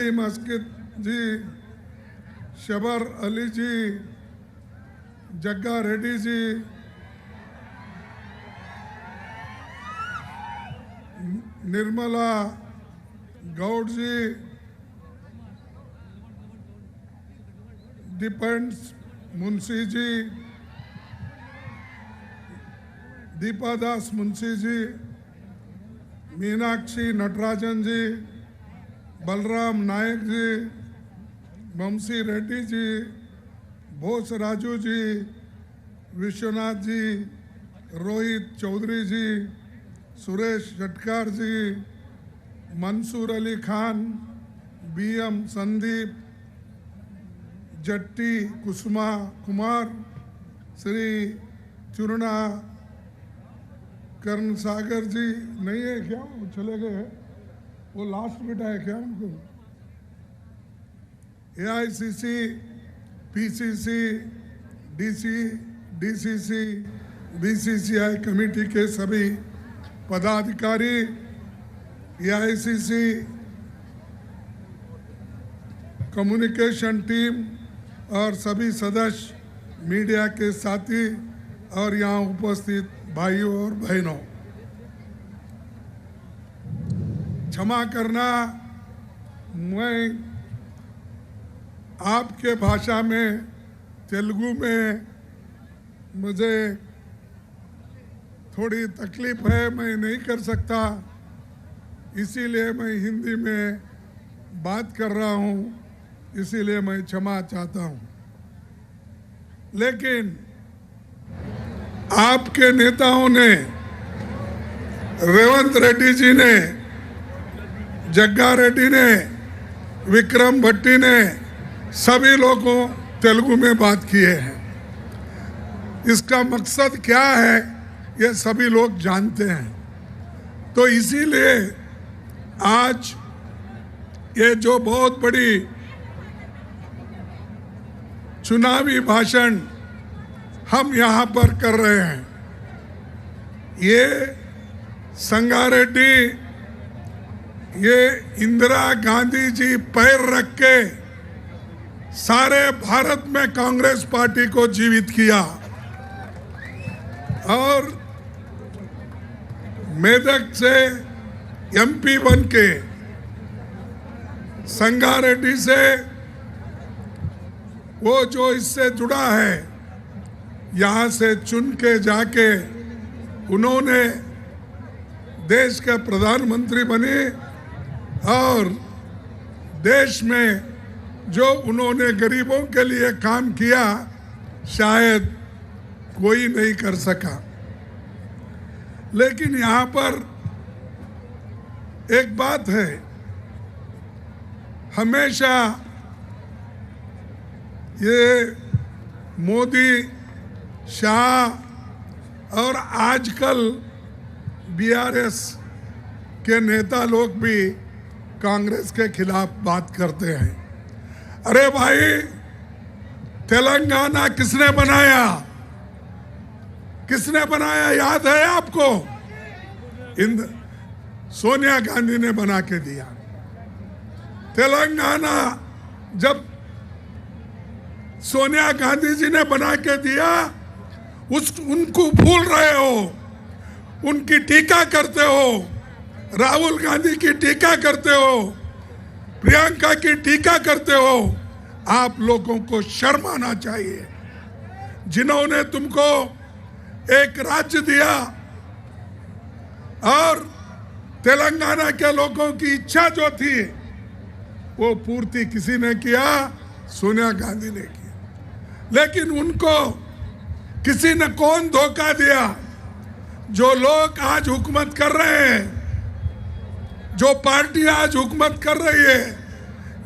मस्जिद जी, शबर अली जी, जग्गा रेड्डी जी, निर्मला गौड़ जी, डिपेंस मुंशी जी, दीपादास मुंशी जी, मीनाक्षी नटराजन जी, बलराम नायक जी, बमसी रेड्डी जी, बोस राजू जी, विश्वनाथ जी, रोहित चौधरी जी, सुरेश षटकार जी, मंसूर अली खान, बीएम संदीप, जट्टी कुसुमा कुमार, श्री चुरना कर्ण सागर जी नहीं है क्या, वो चले गए हैं, वो लास्ट बेटा है क्या उनको? AICC, PCC, DCC, BCCI committee के सभी पदाधिकारी, एआईसीसी कम्युनिकेशन टीम और सभी सदस्य, मीडिया के साथी और यहाँ उपस्थित भाइयों और बहनों, क्षमा करना, मैं आपके भाषा में, तेलुगु में मुझे थोड़ी तकलीफ है, मैं नहीं कर सकता, इसीलिए मैं हिंदी में बात कर रहा हूँ, इसीलिए मैं क्षमा चाहता हूँ। लेकिन आपके नेताओं ने, रेवंत रेड्डी जी ने, जग्गा रेड्डी ने, विक्रम भट्टी ने, सभी लोगों तेलुगु में बात किए हैं। इसका मकसद क्या है ये सभी लोग जानते हैं। तो इसीलिए आज ये जो बहुत बड़ी चुनावी भाषण हम यहाँ पर कर रहे हैं, ये संगारेड्डी, ये इंदिरा गांधी जी पैर रख के सारे भारत में कांग्रेस पार्टी को जीवित किया और मेदक से एमपी बन के संगारेड्डी से वो जो इससे जुड़ा है, यहाँ से चुन के जाके उन्होंने देश का प्रधानमंत्री बने और देश में जो उन्होंने गरीबों के लिए काम किया शायद कोई नहीं कर सका। लेकिन यहाँ पर एक बात है, हमेशा ये मोदी, शाह और आजकल बीआरएस के नेता लोग भी कांग्रेस के खिलाफ बात करते हैं। अरे भाई, तेलंगाना किसने बनाया? किसने बनाया याद है आपको? सोनिया गांधी ने बना के दिया। तेलंगाना जब सोनिया गांधी जी ने बना के दिया, उनको भूल रहे हो, उनकी टीका करते हो, राहुल गांधी की टीका करते हो, प्रियंका की टीका करते हो। आप लोगों को शर्म आना चाहिए। जिन्होंने तुमको एक राज्य दिया और तेलंगाना के लोगों की इच्छा जो थी वो पूर्ति किसी ने किया? सोनिया गांधी ने किया। लेकिन उनको किसी ने कौन धोखा दिया? जो लोग आज हुकूमत कर रहे हैं, जो पार्टी आज हुकूमत कर रही है,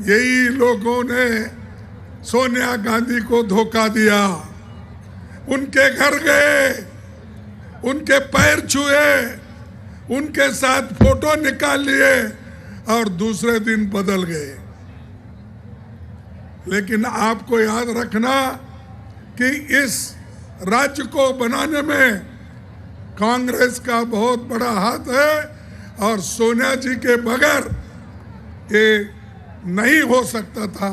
यही लोगों ने सोनिया गांधी को धोखा दिया। उनके घर गए, उनके पैर छुए, उनके साथ फोटो निकाल लिए और दूसरे दिन बदल गए। लेकिन आपको याद रखना कि इस राज्य को बनाने में कांग्रेस का बहुत बड़ा हाथ है और सोनिया जी के बगैर ये नहीं हो सकता था।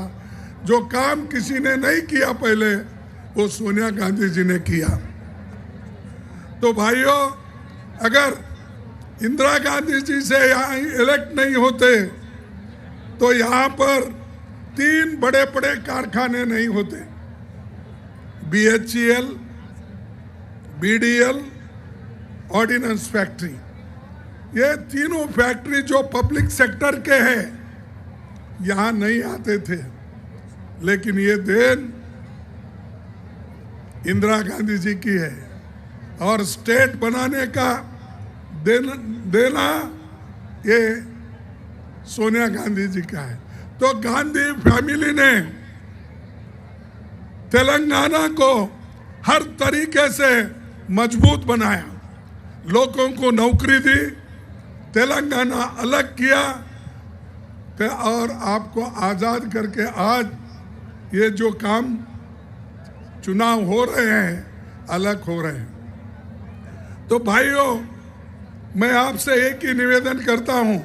जो काम किसी ने नहीं किया पहले, वो सोनिया गांधी जी ने किया। तो भाइयों, अगर इंदिरा गांधी जी से यहाँ इलेक्ट नहीं होते तो यहाँ पर 3 बड़े बड़े कारखाने नहीं होते, BHEL, BDL, ऑर्डिनेंस फैक्ट्री। ये तीनों फैक्ट्री जो पब्लिक सेक्टर के हैं, यहाँ नहीं आते थे। लेकिन ये देन इंदिरा गांधी जी की है और स्टेट बनाने का देना ये सोनिया गांधी जी का है। तो गांधी फैमिली ने तेलंगाना को हर तरीके से मजबूत बनाया, लोगों को नौकरी दी, तेलंगाना अलग किया और आपको आज़ाद करके आज ये जो काम चुनाव हो रहे हैं अलग हो रहे हैं। तो भाइयों, मैं आपसे एक ही निवेदन करता हूं,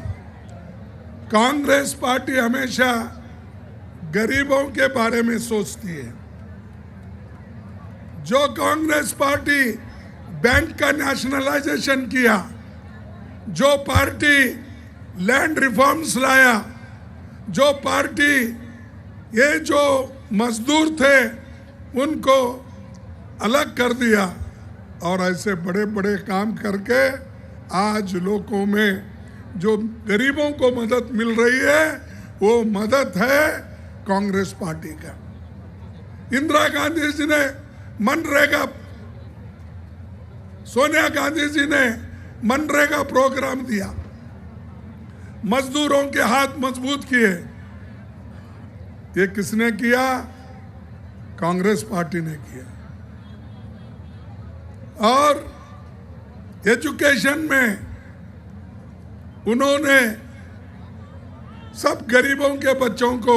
कांग्रेस पार्टी हमेशा गरीबों के बारे में सोचती है। जो कांग्रेस पार्टी बैंक का नेशनलाइजेशन किया, जो पार्टी लैंड रिफॉर्म्स लाया, जो पार्टी ये जो मजदूर थे उनको अलग कर दिया और ऐसे बड़े बड़े काम करके आज लोगों में जो गरीबों को मदद मिल रही है वो मदद है कांग्रेस पार्टी का। इंदिरा गांधी जी ने मनरेगा, सोनिया गांधी जी ने मनरेगा प्रोग्राम दिया, मजदूरों के हाथ मजबूत किए। ये किसने किया? कांग्रेस पार्टी ने किया। और एजुकेशन में उन्होंने सब गरीबों के बच्चों को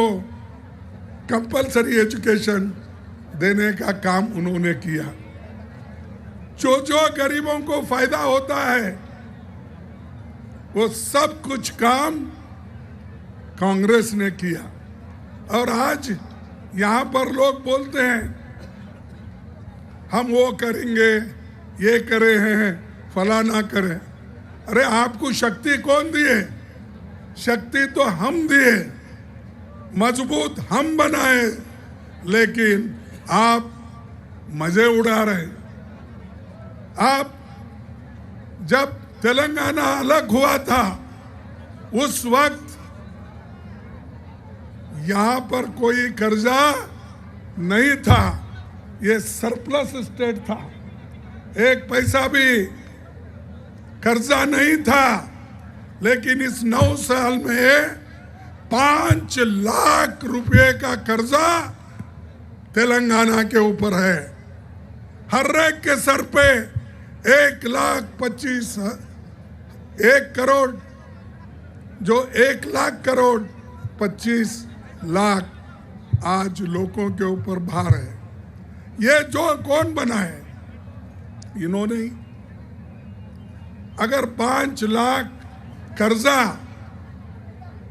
कंपलसरी एजुकेशन देने का काम उन्होंने किया। जो जो गरीबों को फायदा होता है वो सब कुछ काम कांग्रेस ने किया। और आज यहाँ पर लोग बोलते हैं हम वो करेंगे, ये करे हैं, फलाना करें। अरे आपको शक्ति कौन दिए? शक्ति तो हम दिए, मजबूत हम बनाए, लेकिन आप मजे उड़ा रहे। आप जब तेलंगाना अलग हुआ था उस वक्त यहाँ पर कोई कर्जा नहीं था, ये सरप्लस स्टेट था, एक पैसा भी कर्जा नहीं था। लेकिन इस 9 साल में 5 लाख रुपए का कर्जा तेलंगाना के ऊपर है। हर एक के सर पे 1 करोड़, जो 1 लाख करोड़ 25 लाख आज लोगों के ऊपर भार है। ये जो कौन बना है? इन्होंने ही। अगर 5 लाख कर्जा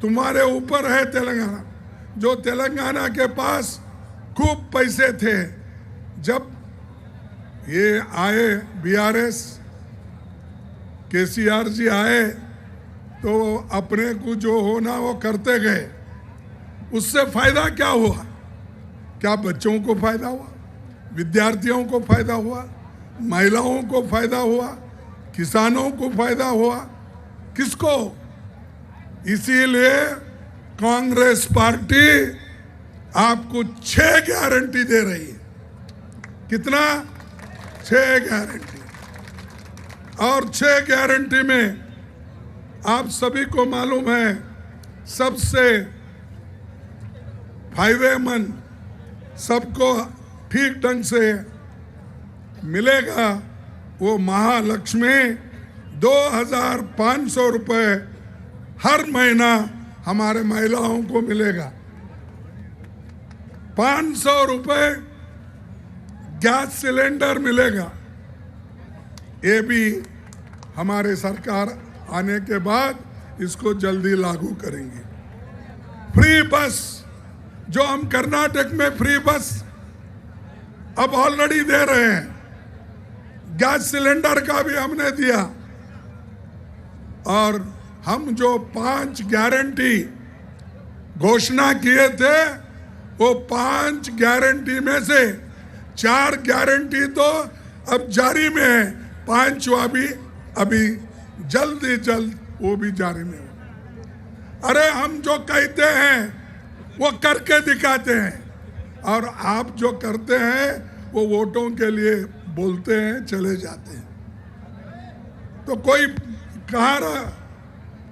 तुम्हारे ऊपर है तेलंगाना, जो तेलंगाना के पास खूब पैसे थे, जब ये आए BRS, KCR जी आए तो अपने को जो होना वो करते गए। उससे फायदा क्या हुआ? क्या बच्चों को फायदा हुआ? विद्यार्थियों को फायदा हुआ? महिलाओं को फायदा हुआ? किसानों को फायदा हुआ? किसको? इसीलिए कांग्रेस पार्टी आपको 6 गारंटी दे रही है। कितना? 6 गारंटी। और 6 गारंटी में आप सभी को मालूम है, सबसे फायदेमंद, सबको ठीक ढंग से मिलेगा वो महालक्ष्मी 2500 रुपए हर महीना हमारे महिलाओं को मिलेगा। 500 रुपए गैस सिलेंडर मिलेगा। ये भी हमारे सरकार आने के बाद इसको जल्दी लागू करेंगे। फ्री बस, जो हम कर्नाटक में फ्री बस अब ऑलरेडी दे रहे हैं, गैस सिलेंडर का भी हमने दिया। और हम जो 5 गारंटी घोषणा किए थे, वो 5 गारंटी में से 4 गारंटी तो अब जारी में है, 5वां भी अभी जल्द ही जल्द वो भी जारी में हो। अरे हम जो कहते हैं वो करके दिखाते हैं, और आप जो करते हैं वो वोटों के लिए बोलते हैं, चले जाते हैं। तो कोई कहा रहा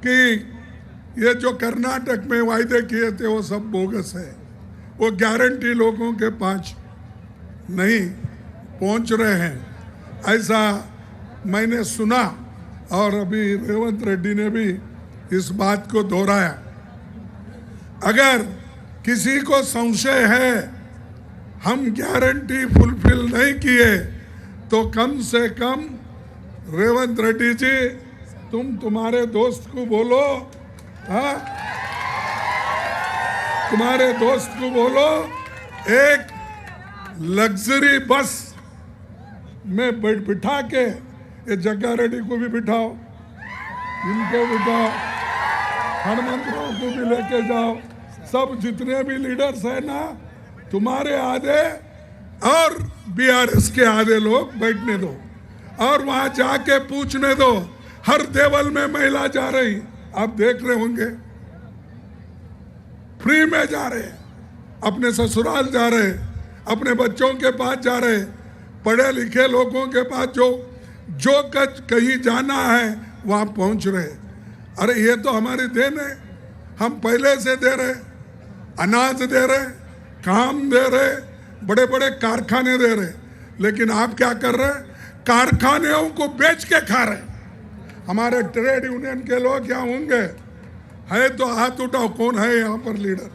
कि ये जो कर्नाटक में वायदे किए थे वो सब बोगस है, वो गारंटी लोगों के पास नहीं पहुंच रहे हैं, ऐसा मैंने सुना। और अभी रेवंत रेड्डी ने भी इस बात को दोहराया। अगर किसी को संशय है हम गारंटी फुलफिल नहीं किए, तो कम से कम रेवंत रेड्डी जी तुम्हारे दोस्त को बोलो, हाँ, तुम्हारे दोस्त को बोलो एक लग्जरी बस में बिठा के, ये जग्गा रेड्डी को भी बिठाओ, इनको बिठाओ, हनुमंतराव को भी लेके जाओ, सब जितने भी लीडर्स हैं ना, तुम्हारे आधे और बीआरएस के आधे लोग बैठने दो, और वहां जाके पूछने दो, हर देवल में महिला जा रही, आप देख रहे होंगे, फ्री में जा रहे, अपने ससुराल जा रहे, अपने बच्चों के पास जा रहे, पढ़े लिखे लोगों के पास जो कहीं जाना है वहां पहुंच रहे। अरे ये तो हमारी देन है, हम पहले से दे रहे, अनाज दे रहे, काम दे रहे, बड़े बड़े कारखाने दे रहे, लेकिन आप क्या कर रहे, कारखानों को बेच के खा रहे। हमारे ट्रेड यूनियन के लोग यहाँ होंगे, है तो हाथ उठाओ, कौन है यहाँ पर लीडर?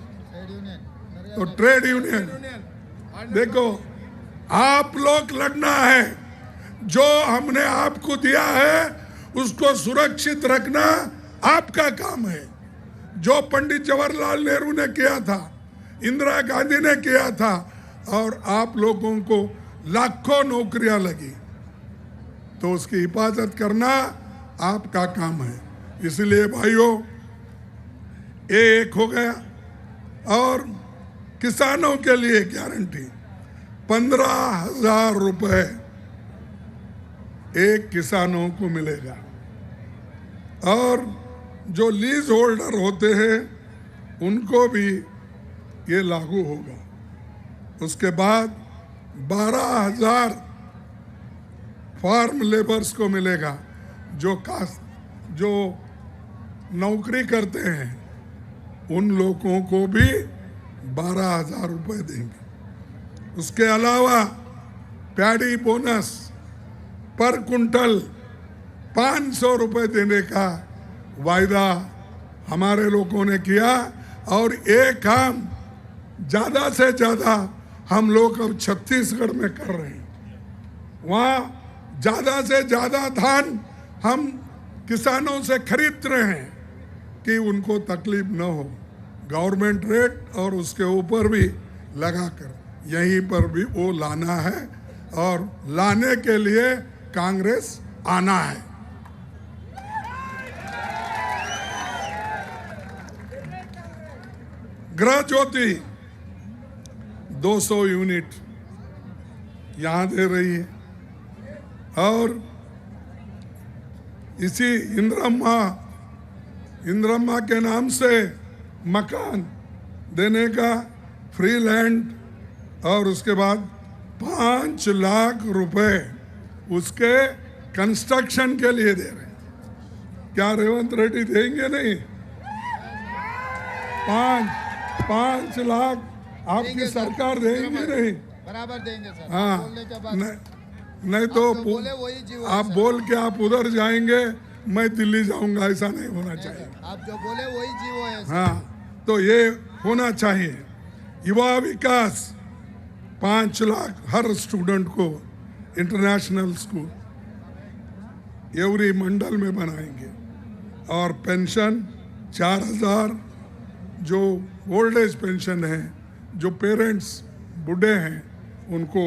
तो ट्रेड यूनियन देखो, आप लोग लड़ना है, जो हमने आपको दिया है उसको सुरक्षित रखना आपका काम है। जो पंडित जवाहरलाल नेहरू ने किया था, इंदिरा गांधी ने किया था, और आप लोगों को लाखों नौकरियां लगी, तो उसकी हिफाजत करना आपका काम है। इसलिए भाइयों, ये एक हो गया। और किसानों के लिए गारंटी 15,000 रुपए एक किसानों को मिलेगा, और जो लीज होल्डर होते हैं उनको भी ये लागू होगा। उसके बाद 12,000 फार्म लेबर्स को मिलेगा, जो नौकरी करते हैं उन लोगों को भी 12,000 रुपए देंगे। उसके अलावा पैडी बोनस पर कुंटल 500 रुपए देने का वायदा हमारे लोगों ने किया, और ये काम ज़्यादा से ज़्यादा हम लोग अब छत्तीसगढ़ में कर रहे हैं। वहाँ ज़्यादा से ज़्यादा धान हम किसानों से खरीद रहे हैं कि उनको तकलीफ न हो, गवर्नमेंट रेट और उसके ऊपर भी लगाकर यहीं पर भी वो लाना है, और लाने के लिए कांग्रेस आना है। गृह ज्योति 200 यूनिट यहां दे रही है, और इसी इंदिरम्मा के नाम से मकान देने का, फ्री लैंड, और उसके बाद 5 लाख रुपए उसके कंस्ट्रक्शन के लिए दे रहे हैं। क्या रेवंत रेड्डी देंगे? नहीं, 5 लाख आपकी सरकार देंगे? नहीं, बराबर देंगे सर। हाँ, नहीं तो आप बोल के आप उधर जाएंगे, मैं दिल्ली जाऊंगा, ऐसा नहीं होना चाहिए। आप जो बोले वही जीवो है। हाँ, तो ये होना चाहिए। युवा विकास 5 लाख हर स्टूडेंट को, इंटरनेशनल स्कूल एवरी मंडल में बनाएंगे, और पेंशन 4,000 जो ओल्ड एज पेंशन है, जो पेरेंट्स बूढ़े हैं उनको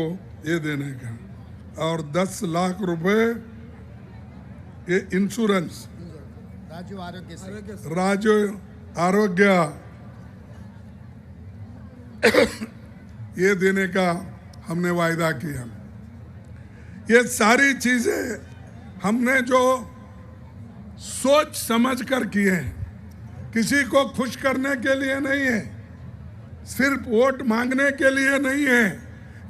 ये देने का, और 10 लाख रुपए ये इंश्योरेंस राजू आरोग्य से राज्य आरोग्य ये देने का हमने वायदा किया। ये सारी चीजें हमने जो सोच समझ कर किए हैं, किसी को खुश करने के लिए नहीं है, सिर्फ वोट मांगने के लिए नहीं है।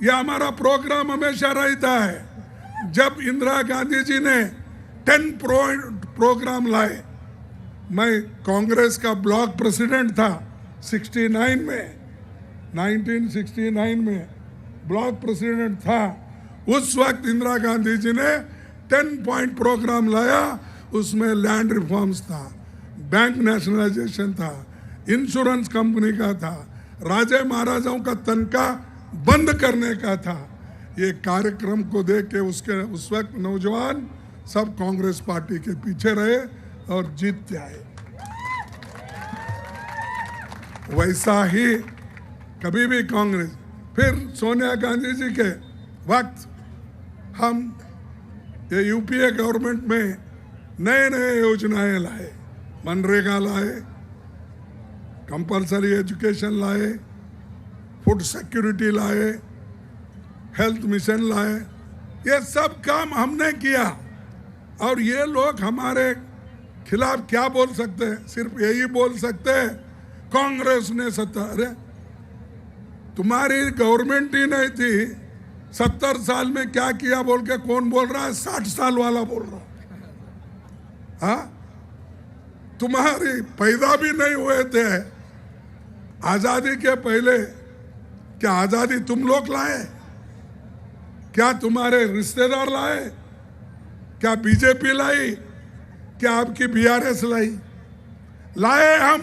यह हमारा प्रोग्राम हमेशा रहता है। जब इंदिरा गांधी जी ने 10 प्रोग्राम लाए, मैं कांग्रेस का ब्लॉक प्रेसिडेंट था 69 में, 1969 में ब्लॉक प्रेसिडेंट था। उस वक्त इंदिरा गांधी जी ने 10 पॉइंट प्रोग्राम लाया। उसमें लैंड रिफॉर्म्स था, बैंक नेशनलाइजेशन था, इंश्योरेंस कंपनी का था, राजे महाराजाओं का तनख्वाह बंद करने का था। ये कार्यक्रम को देख के उस वक्त नौजवान सब कांग्रेस पार्टी के पीछे रहे और जीतते आए। वैसा ही कभी भी कांग्रेस, फिर सोनिया गांधी जी के वक्त हम ये यूपीए गवर्नमेंट में नए नए योजनाएं लाए, मनरेगा लाए, कंपलसरी एजुकेशन लाए, फूड सिक्योरिटी लाए, हेल्थ मिशन लाए। ये सब काम हमने किया और ये लोग हमारे खिलाफ क्या बोल सकते हैं? सिर्फ यही बोल सकते हैं कांग्रेस ने सत्ता। अरे तुम्हारी गवर्नमेंट ही नहीं थी, 70 साल में क्या किया बोल के कौन बोल रहा है? 60 साल वाला बोल रहा है। हाँ, तुम्हारी पैदा भी नहीं हुए थे आजादी के पहले। क्या आजादी तुम लोग लाए? क्या तुम्हारे रिश्तेदार लाए? क्या बीजेपी लाई? क्या आपकी बीआरएस लाई? लाए हम,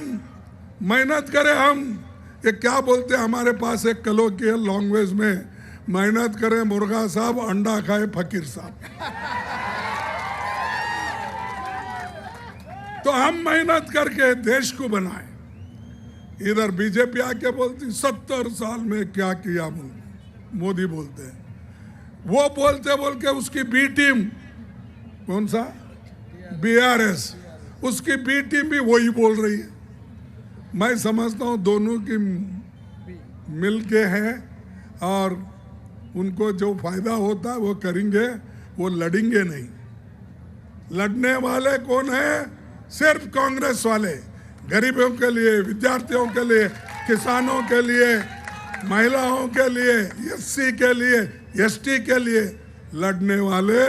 मेहनत करें हम। ये क्या बोलते हैं हमारे पास एक कलोकियल लैंग्वेज में, मेहनत करे मुर्गा साहब, अंडा खाए फकीर साहब। तो हम मेहनत करके देश को बनाए। इधर बीजेपी आके बोलती 70 साल में क्या किया मोदी बोलते हैं। वो बोलते बोल के उसकी बी टीम, कौन सा? बीआरएस, उसकी बी टीम भी वही बोल रही है। मैं समझता हूँ दोनों की मिल के हैं और उनको जो फायदा होता है वो करेंगे, वो लड़ेंगे नहीं। लड़ने वाले कौन है? सिर्फ कांग्रेस वाले। गरीबों के लिए, विद्यार्थियों के लिए, किसानों के लिए, महिलाओं के लिए, एससी के लिए, एसटी के लिए लड़ने वाले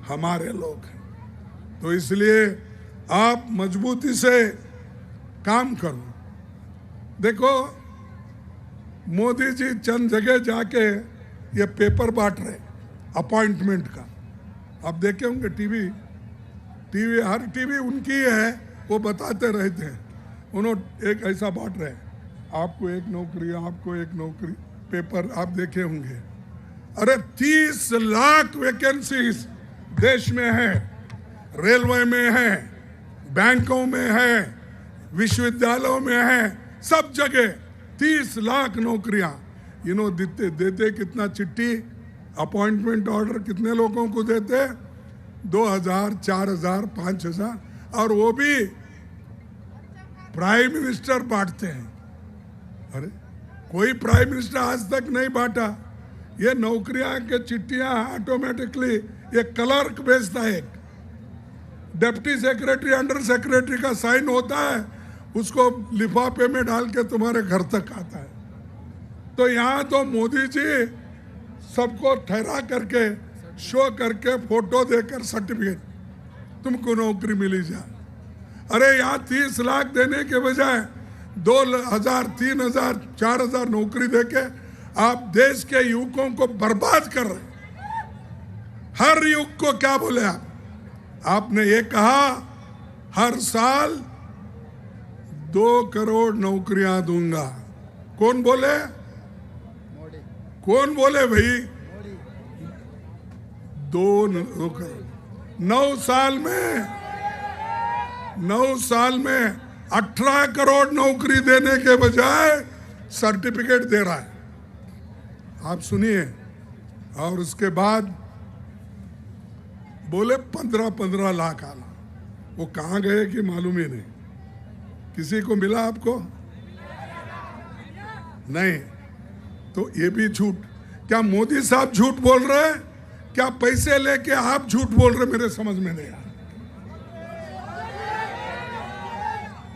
हमारे लोग हैं। तो इसलिए आप मजबूती से काम करो। देखो मोदी जी चंद जगह जाके ये पेपर बांट रहे अपॉइंटमेंट का। आप देखे होंगे टीवी, हर टीवी उनकी है, वो बताते रहते हैं। उन्होंने एक ऐसा बांट रहे, आपको एक नौकरी, आपको एक नौकरी, पेपर आप देखे होंगे। अरे 30 लाख वैकेंसीज देश में है, रेलवे में है, बैंकों में है, विश्वविद्यालयों में है, सब जगह 30 लाख नौकरियां। इन्होंने देते कितना चिट्ठी, अपॉइंटमेंट ऑर्डर कितने लोगों को देते? 2000, 4000, 5000, और वो भी प्राइम मिनिस्टर बांटते हैं। अरे कोई प्राइम मिनिस्टर आज तक नहीं बांटा। ये नौकरियां के चिट्ठियां ऑटोमेटिकली ये क्लर्क भेजता है, डिप्टी सेक्रेटरी, अंडर सेक्रेटरी का साइन होता है, उसको लिफाफे में डाल के तुम्हारे घर तक आता है। तो यहाँ तो मोदी जी सबको ठहरा करके, शो करके, फोटो देकर सर्टिफिकेट, तुमको नौकरी मिली जा। अरे यहाँ 30 लाख देने के बजाय 2000, 3000, 4000 नौकरी देके आप देश के युवकों को बर्बाद कर रहे। हर युवक को क्या बोले आपने ये कहा हर साल 2 करोड़ नौकरियां दूंगा। कौन बोले? कौन बोले भाई? 2 करोड़। 9 साल में 18 करोड़ नौकरी देने के बजाय सर्टिफिकेट दे रहा है। आप सुनिए। और उसके बाद बोले 15-15 लाख आना। वो कहाँ गए कि मालूम ही नहीं। किसी को मिला आपको? नहीं। तो ये भी झूठ। क्या मोदी साहब झूठ बोल रहे हैं? क्या पैसे लेके आप झूठ बोल रहे? मेरे समझ में नहीं आ।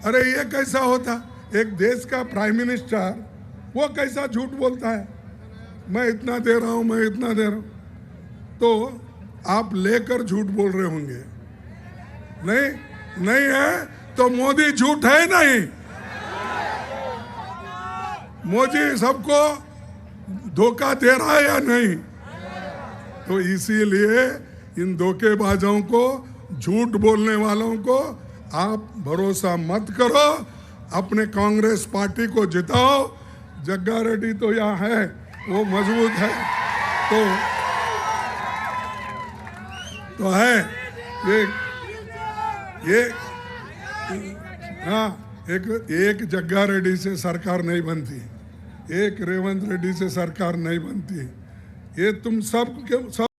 अरे ये कैसा होता? एक देश का प्राइम मिनिस्टर वो कैसा झूठ बोलता है? मैं इतना दे रहा हूं, मैं इतना दे रहा हूं। तो आप लेकर झूठ बोल रहे होंगे। नहीं है तो मोदी झूठ है नहीं। मोदी सबको धोखा दे रहा है या नहीं? तो इसीलिए इन धोखेबाजों को, झूठ बोलने वालों को आप भरोसा मत करो। अपने कांग्रेस पार्टी को जिताओ। जग्गा रेड्डी तो यहाँ है, वो मजबूत है। तो है ये हाँ, एक जग्गा रेड्डी से सरकार नहीं बनती, एक रेवंत रेड्डी से सरकार नहीं बनती। ये तुम सब